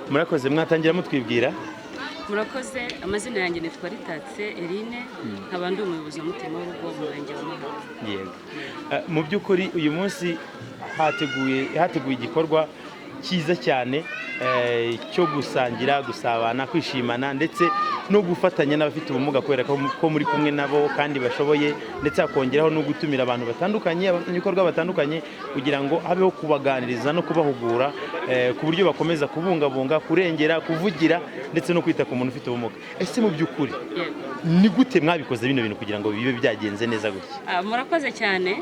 murakoze mwatangira mutwibwira. Murakoze, amazina yanjye nitwa Ritatse Eline, nkaba ndi umuyobozi w'umutima w'urugo mu murenge wa Muhanga. Yego. Mu by'ukuri uyu munsi hateguye igikorwa cyiza cyane cyo gusangira, gusabana, kwishimana ndetse no gufatanya n'abafite ubumuga kubera ko muri kumwe nabo kandi bashoboye, ndetse hakongeraho no gutumira abantu batandukanye, abafatanyabikorwa batandukanye kugira ngo habeho kubaganiriza no kubahugura ku buryo bakomeza kubungabunga, kurengera, kuvugira ndetse no kwita ku muntu ufite ubumuga. Ese mu by'ukuri ni gute mwabikoze bino bintu kugira ngo bibe byagenze neza gutya? Murakoze cyane.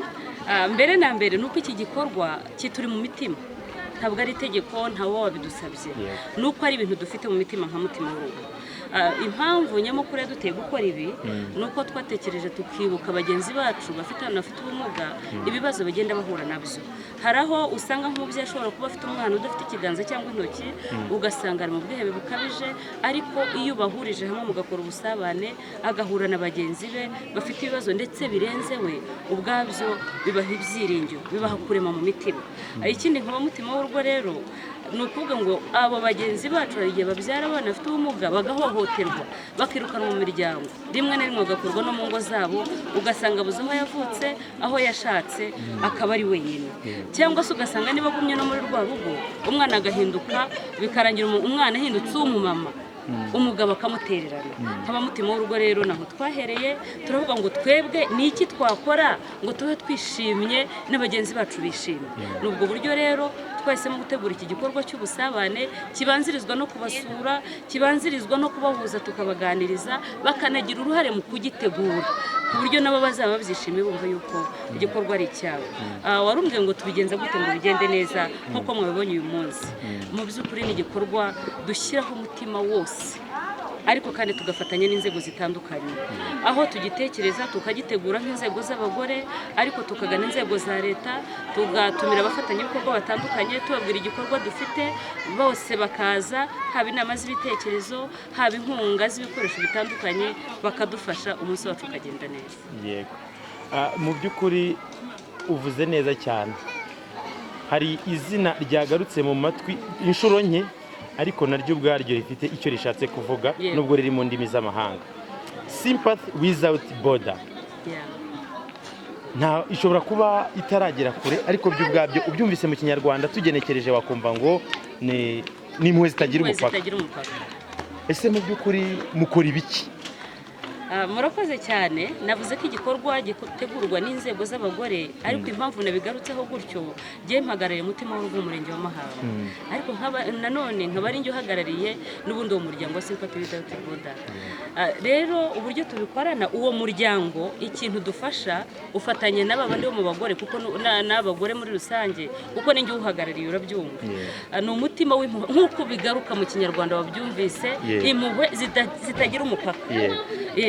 Mbere na mbere nuko iki gikorwa kituri mu mitima, ntabwo ari itegeko, ntawe wabidusabye, nuko ari ibintu dufite mu mitima nka mutima w'urugo. Impamvu nyamukuru yaduteye gukora ibi nuko twatekereje tukibuka bagenzi bacu bafite ubumuga, ibibazo bagenda bahura nabyo. Hari aho usanga nk'umubyeyi ashobora kuba afite umwana udafite ikiganza cyangwa intoki, ugasanga ari mu bwihebe bukabije, ariko iyo bahurije hamwe mugakora ubusabane, agahura na bagenzi be bafite ibibazo ndetse birenze we ubwabyo, bibaha ibyiringiro, bibaha kurema mu mitima. Ikindi nk'abamutima w'urugo rero ni ukuvuga ngo abo bagenzi bacu hari igihe babyara abana bafite ubumuga bagahohoterwa, bakirukanwa mu miryango, rimwe na rimwe bagakurwa no mu ngo zabo, ugasanga abuze aho yavutse, aho yashatse, akaba ari wenyine. Cyangwa se ugasanga niba agumye no muri rwa rugo, umwana agahinduka, bikarangira umwana ahindutse uw'umumama, umugabo akamutererana. Nk'abamutima w'urugo rero naho twahereye, turavuga ngo twebwe ni iki twakora ngo tube twishimye n'abagenzi bacu bishimye. Ni ubwo buryo rero twahisemo gutegura iki gikorwa cy'ubusabane, kibanzirizwa no kubasura, kibanzirizwa no kubahuza tukabaganiriza, bakanagira uruhare mu kugitegura ku buryo nabo bazaba babyishimiye bumva yuko igikorwa ari icyabo. Warumbwiye ngo tubigenza gute ngo bigende neza nk'uko mwabibonye uyu munsi. Mu by'ukuri ni igikorwa dushyiraho umutima wose, ariko kandi tugafatanya n'inzego zitandukanye, aho tugitekereza tukagitegura nk'inzego z'abagore, ariko tukagana inzego za leta, tugatumira abafatanyabikorwa batandukanye, tubabwira igikorwa dufite, bose bakaza, haba inama z'ibitekerezo, haba inkunga z'ibikoresho bitandukanye, bakadufasha umunsi wacu ukagenda neza. Yego. Mu by'ukuri uvuze neza cyane. Hari izina ryagarutse mu matwi inshuro nke, ariko naryo ubwaryo rifite icyo rishatse kuvuga nubwo riri mu ndimi z'amahanga. Sympathy without border. Ishobora kuba itaragera kure, ariko byo ubwabyo ubyumvise mu Kinyarwanda tugenekereje wakumva ngo ni impuhwe zitagira umupaka. Ese mu by'ukuri mukora ibiki? Murakoze cyane. Navuze ko igikorwa gitegurwa n'inzego z'abagore, ariko impamvu nabigarutseho gutyo, ngiye mpagarariye umutima w'urugo mu murenge wa Muhanga, ariko nanone nkaba ari njye uhagarariye n'ubundi uwo muryango wa Sympathy without border. Rero uburyo tubikorana, uwo muryango ikintu dufasha ufatanya n'abandi bo mu bagore, kuko n'abagore muri rusange, kuko ni njye uhagarariye, urabyumva. Ni umutima w'impuhwe nk'uko bigaruka mu Kinyarwanda wabyumvise, impuhwe zitagira umupaka.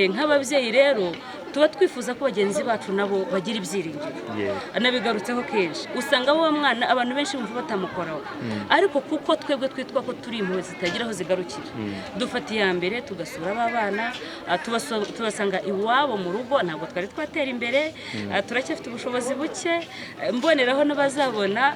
Nk'ababyeyi rero tuba twifuza ko bagenzi bacu nabo bagira ibyiringiro. Nabigarutseho kenshi, usanga wa mwana abantu benshi bumva batamukoraho, ariko kuko twebwe twitwa ko turi impuhwe zitagira aho zigarukira, dufata iya mbere tugasura aba bana, tubasanga iwabo mu rugo. Ntabwo twari twatera imbere, turacyafite ubushobozi buke, mboneraho n'abazabona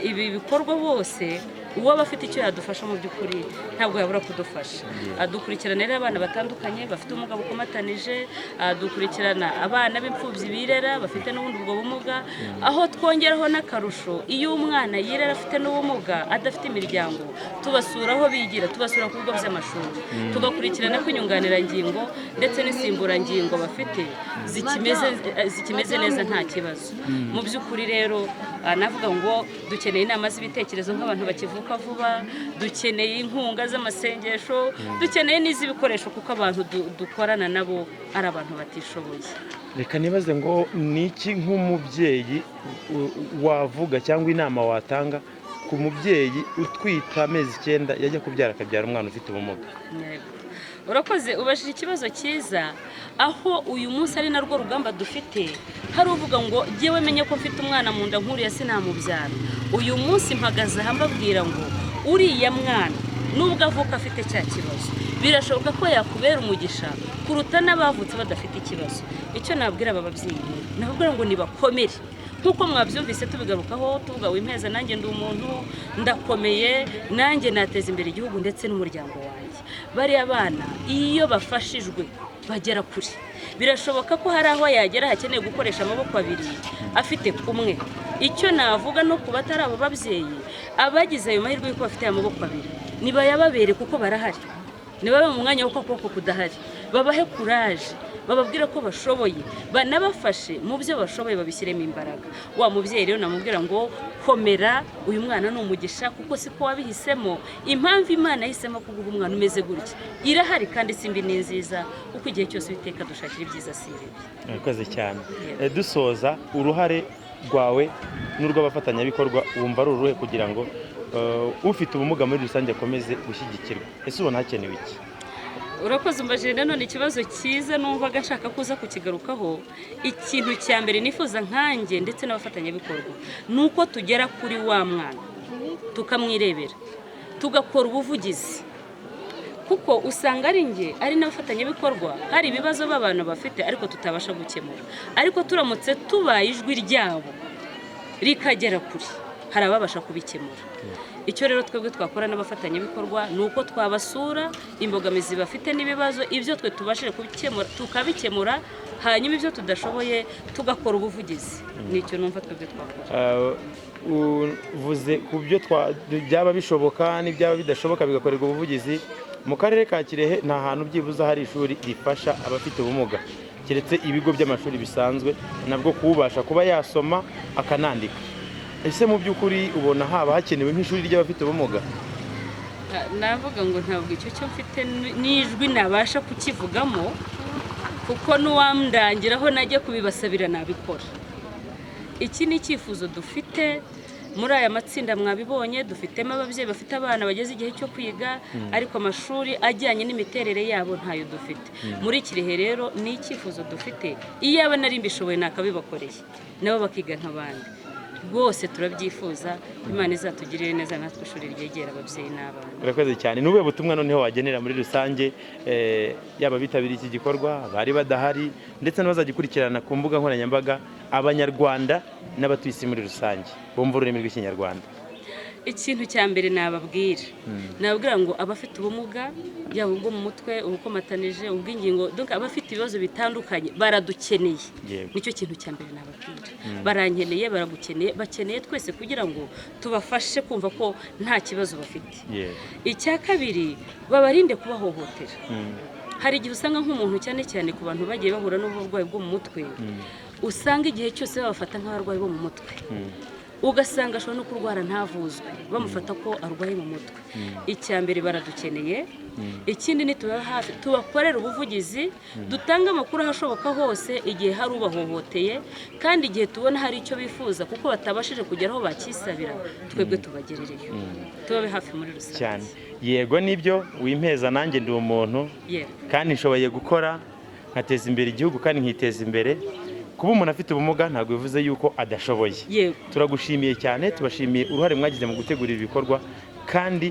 ibi bikorwa bose, uwo bafite icyo yadufasha mu by'ukuri ntabwo yabura kudufasha. Dukurikirana rero abana batandukanye bafite ubumuga bukomatanije, dukurikirana abana b'imfubyi birera bafite n'ubundi ubwo bumuga, aho twongeraho n'akarusho iyo umwana yirera afite n'ubumuga adafite imiryango, tubasura aho bigira, tubasura ku bigo by'amashuri, tugakurikirana ko inyunganirangingo ndetse n'insimburangingo bafite zikimeze neza nta kibazo. Mu by'ukuri rero navuga ngo dukeneye inama z'ibitekerezo nk'abantu bakivuka vuba, dukeneye inkunga z'amasengesho, dukeneye n'iz'ibikoresho kuko abantu dukorana nabo ari abantu batishoboye. Reka nibaze ngo ni iki nk'umubyeyi wavuga cyangwa inama watanga ku mubyeyi utwita amezi 9 yajya kubyara akabyara umwana ufite ubumuga? Urakoze, ubashije ikibazo cyiza, aho uyu munsi ari narwo rugamba dufite. Hari uvuga ngo jyewe menye ko mfite umwana mu nda nkuriya sinamubyara. Uyu munsi mpagaze mbabwira ngo uriya mwana nubwo avuka afite cya kibazo, birashoboka ko yakubera umugisha kuruta n'abavutse badafite ikibazo. Icyo nabwira aba babyeyi, nababwira ngo nibakomere, nk'uko mwabyumvise tubigarukaho tuvuga wimpeza nanjye ndi umuntu ndakomeye nanjye nateza imbere igihugu ndetse n'umuryango wanjye. Bariya bana iyo bafashijwe bagera kure. Birashoboka ko hari aho yagera hakeneye gukoresha amaboko abiri afite kumwe. Icyo navuga no kuba atari abo babyeyi abagize ayo mahirwe y'uko bafite amaboko abiri nibayababere kuko barahari, nibabe mu mwanya w'uko akaboko kudahari, babahe kuraje, bababwira ko bashoboye, banabafashe mu byo bashoboye babishyiremo imbaraga. Wa mubyeyi rero namubwira ngo komera, uyu mwana ni umugisha kuko siko wabihisemo. Impamvu Imana yahisemo kuguha umwana umeze gutya irahari kandi simbi ni nziza, kuko igihe cyose Uwiteka dushakira ibyiza si ibibi. Murakoze cyane. Dusoza, uruhare rwawe n'urw'abafatanyabikorwa wumva ari uruhe kugira ngo ufite ubumuga muri rusange akomeze gushyigikirwa? Ese ubona hakenewe iki? Urakoze umbajije nanone ikibazo cyiza numvaga nshaka kuza kukigarukaho. Ikintu cya mbere nifuza nkanjye ndetse n'abafatanyabikorwa ni uko tugera kuri wa mwana tukamwirebera, tugakora ubuvugizi, kuko usanga ari njye ari n'abafatanyabikorwa hari ibibazo b'abantu bafite ariko tutabasha gukemura, ariko turamutse tubaye ijwi ryabo rikagera kure hari ababasha kubikemura. Icyo rero twebwe twakora n'abafatanyabikorwa ni uko twabasura imbogamizi bafite n'ibibazo, ibyo twe tubashije kubikemura tukabikemura, hanyuma ibyo tudashoboye tugakora ubuvugizi. Nicyo numva twebwe twakora. Uvuze ku byo byaba bishoboka n'ibyaba bidashoboka bigakorerwa ubuvugizi. Mu karere ka Kirehe nta hantu byibuza hari ishuri rifasha abafite ubumuga, keretse ibigo by'amashuri bisanzwe nabwo kubasha kuba yasoma akanandika. Ese mu by'ukuri ubona haba hakenewe nk'ishuri ry'abafite ubumuga? Navuga ngo ntabwo icyo cyo mfite n'ijwi nabasha kukivugamo, kuko n'uwamndangiraho najya kubibasabira nabikora. Iki ni icyifuzo dufite muri aya matsinda mwabibonye, dufitemo ababyeyi bafite abana bageze igihe cyo kwiga, ariko amashuri ajyanye n'imiterere yabo ntayo dufite. Muri Kirehe rero ni icyifuzo dufite, iyo aba nari mbishoboye nakabibakoreye nabo bakiga nk'abandi. Rwose turabyifuza, Imana izatugirire neza natwe ishuri ryegera ababyeyi n'abana. Urakoze cyane. Ni ubuhe butumwa noneho wagenera muri rusange yaba bitabiriye iki gikorwa, bari badahari, ndetse n'abazagikurikirana ku mbuga nkoranyambaga, Abanyarwanda n'abatuye isi muri rusange bumva ururimi rw'Ikinyarwanda? Ikintu cya mbere nababwira nababwira ngo abafite ubumuga yaba ubwo mu mutwe, ubukomatanije, ubw'ingingo, donc abafite ibibazo bitandukanye baradukeneye. Nicyo kintu cya mbere nababwira. Barankeneye, baragukeneye, bakeneye twese kugira ngo tubafashe kumva ko nta kibazo bafite. Icya kabiri, babarinde kubahohotera. Hari igihe usanga nk'umuntu cyane cyane ku bantu bagiye bahura n'uburwayi bwo mu mutwe, usanga igihe cyose babafata nk'abarwayi bo mu mutwe, ugasanga ashobora no kurwara ntavuzwe, bamufata ko arwaye mu mutwe. Icya mbere baradukeneye. Ikindi ni tuba hafi, tubakorera ubuvugizi, dutanga amakuru ahashoboka hose igihe hari ubahohoteye, kandi igihe tubona hari icyo bifuza kuko batabashije kugera aho bakisabira, twebwe tubagerereyo, tubabe hafi muri rusange cyane. Yego, nibyo, wimpeza nanjye ndi umuntu kandi nshoboye gukora nkateza imbere igihugu kandi nkiteza imbere. Kuba umuntu afite ubumuga ntabwo bivuze yuko adashoboye. Turagushimiye cyane, tubashimiye uruhare mwagize mu gutegura ibikorwa, kandi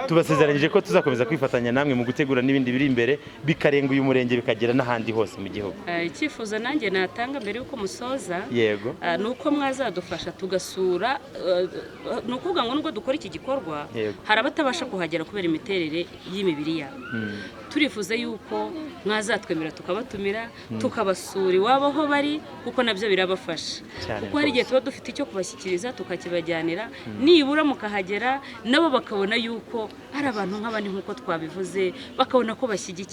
tubasezeranyije ko tuzakomeza kwifatanya namwe mu gutegura n'ibindi biri imbere bikarenga uyu murenge bikagera n'ahandi hose mu gihugu. Icyifuzo nanjye natanga mbere yuko musoza, yego, ni uko mwazadufasha tugasura, ni ukuvuga ngo nubwo dukora iki gikorwa hari abatabasha kuhagera kubera imiterere y'imibiri yabo. Turifuza yuko mwazatwemera tukabatumira, tukabasura iwabo aho bari, kuko nabyo birabafasha. Kuko hari igihe tuba dufite icyo kubashyikiriza tukakibajyanira, nibura mukahagera nabo bakabona yuko ari abantu nk'abandi nk'uko twabivuze, bakabona ko bashyigikiye.